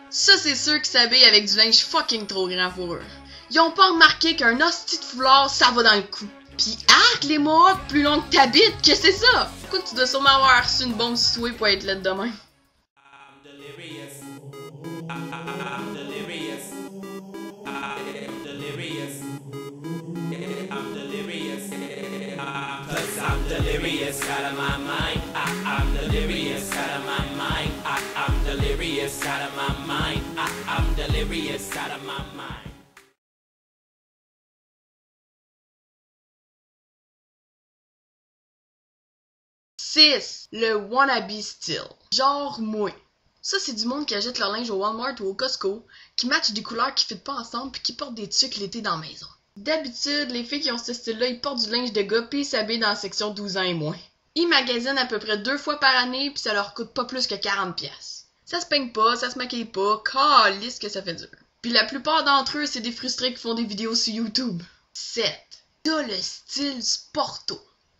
Ça, c'est sûr qu'ils s'habillent avec du linge fucking trop grand pour eux. Ils ont pas remarqué qu'un hostie de foulard, ça va dans le cou. Pis arc les mohawks plus longs que ta bite, qu'est-ce que c'est ça? Écoute, tu dois sûrement avoir reçu une bombe souée pour être laide de même. I'm delirious out of my mind. I'm delirious out of my mind. I'm delirious out of my mind. I'm delirious out of my mind. 6. Le wannabe style. Genre moi. Ça, c'est du monde qui achète leur linge au Walmart ou au Costco, qui match des couleurs qui fitent pas ensemble puis qui portent des trucs l'été dans la maison. D'habitude, les filles qui ont ce style-là, ils portent du linge de gars pis ils s'habillent dans la section 12 ans et moins. Ils magasinent à peu près 2 fois par année pis ça leur coûte pas plus que 40$. Ça se peigne pas, ça se maquille pas, calisse que ça fait dur. Puis la plupart d'entre eux, c'est des frustrés qui font des vidéos sur YouTube. 7. T'as le style sporto.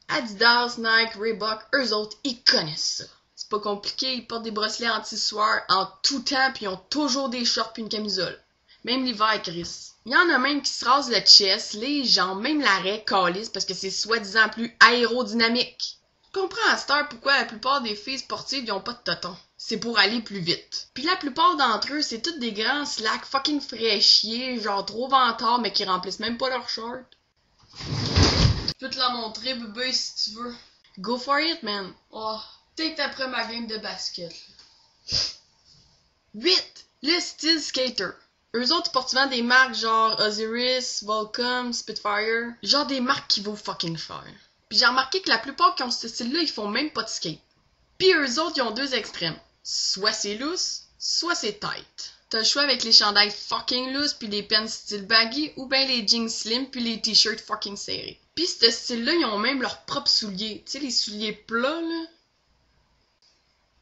Adidas, Nike, Reebok, eux autres, ils connaissent ça. C'est pas compliqué, ils portent des bracelets anti-sueur en tout temps pis ils ont toujours des shorts pis une camisole. Même l'hiver, Chris. Il y en a même qui se rasent le chest, les jambes, même l'arrêt, calisse, parce que c'est soi-disant plus aérodynamique. Je comprends à cette heure pourquoi la plupart des filles sportives ils ont pas de totons. C'est pour aller plus vite. Puis la plupart d'entre eux, c'est tous des grands slacks fucking fraîchiers, genre trop vantards, mais qui remplissent même pas leur short. Je peux te la montrer, bébé, si tu veux. Go for it, man. Oh, peut-être après ma game de basket. 8. Le style skater. Eux autres, ils portent souvent des marques genre Osiris, Volcom, Spitfire. Genre des marques qui vaut fucking cher. Puis j'ai remarqué que la plupart qui ont ce style-là, ils font même pas de skate. Puis eux autres, ils ont deux extrêmes. Soit c'est loose, soit c'est tight. T'as le choix avec les chandails fucking loose puis les pants style baggy ou ben les jeans slim puis les t-shirts fucking serrés. Pis ce style-là, ils ont même leurs propres souliers. Tu sais, les souliers plats, là.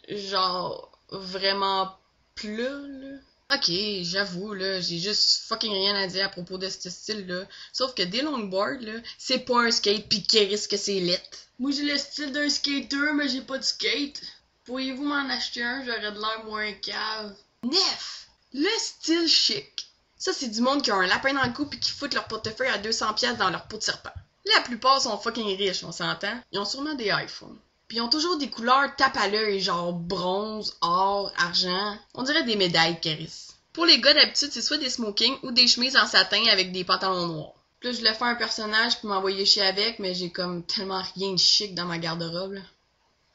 Genre, vraiment plats, là. Ok, j'avoue, là, j'ai juste fucking rien à dire à propos de ce style-là. Sauf que des longboards, là, c'est pas un skate pis qui risque que c'est lit. Moi, j'ai le style d'un skater, mais j'ai pas de skate. Pourriez-vous m'en acheter un? J'aurais de l'air moins cave. 9. Le style chic. Ça, c'est du monde qui a un lapin dans le cou pis qui foutent leur portefeuille à 200$ dans leur peau de serpent. La plupart sont fucking riches, on s'entend. Ils ont sûrement des iPhones. Pis ils ont toujours des couleurs tape à l'œil, genre bronze, or, argent. On dirait des médailles Caris. Pour les gars, d'habitude, c'est soit des smokings ou des chemises en satin avec des pantalons noirs. Puis là, je voulais faire un personnage puis m'envoyer chier avec, mais j'ai comme tellement rien de chic dans ma garde-robe, là.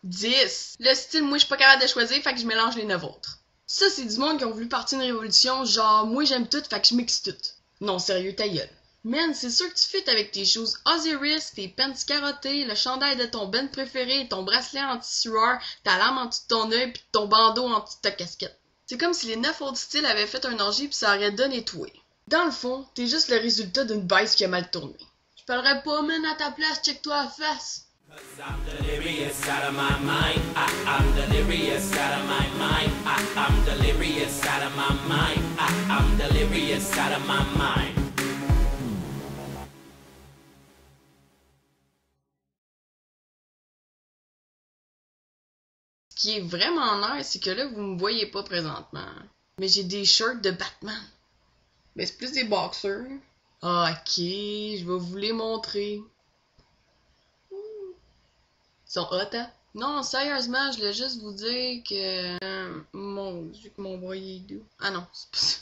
10. Le style, moi, je suis pas capable de choisir, fait que je mélange les 9 autres. Ça, c'est du monde qui ont voulu partir une révolution, genre, moi, j'aime tout, fait que je mixe tout. Non, sérieux, ta gueule. Man, c'est sûr que tu fites avec tes shoes Osiris, tes pants carottés, le chandail de ton band préféré, ton bracelet anti-sueur, ta lame en dessous de ton œil pis ton bandeau en dessous de ta casquette. C'est comme si les 9 autres styles avaient fait un orgie pis ça aurait donné toué. Dans le fond, t'es juste le résultat d'une baisse qui a mal tourné. Je parlerais pas, man, à ta place, check-toi à la face. I'm delirious out of my mind. I'm delirious out of my mind. I'm delirious out of my mind. I'm delirious out of my mind. Ce qui est vraiment nice, c'est que là, vous me voyez pas présentement. Mais j'ai des shirts de Batman. Mais c'est plus des boxers. Ah, ok, je vais vous les montrer. Ils sont hot, hein? Non, sérieusement, je voulais juste vous dire que... mon Dieu, que mon bras est doux. Ah non, c'est pas ça.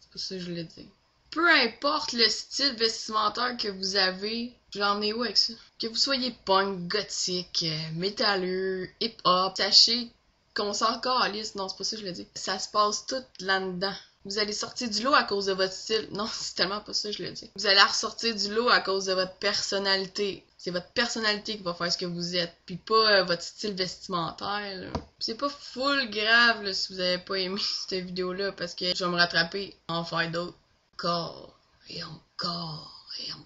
C'est pas ça que je voulais dire. Peu importe le style vestimentaire que vous avez, j'en ai où avec ça? Que vous soyez punk, gothique, métalleux, hip-hop, sachez qu'on s'en calisse. Non, c'est pas ça que je voulais dire. Ça se passe tout là-dedans. Vous allez sortir du lot à cause de votre style. Non, c'est tellement pas ça que je le dis. Vous allez ressortir du lot à cause de votre personnalité. C'est votre personnalité qui va faire ce que vous êtes, puis pas votre style vestimentaire, là. C'est pas full grave là, si vous avez pas aimé cette vidéo-là, parce que je vais me rattraper, en faire d'autres. Encore et encore et encore.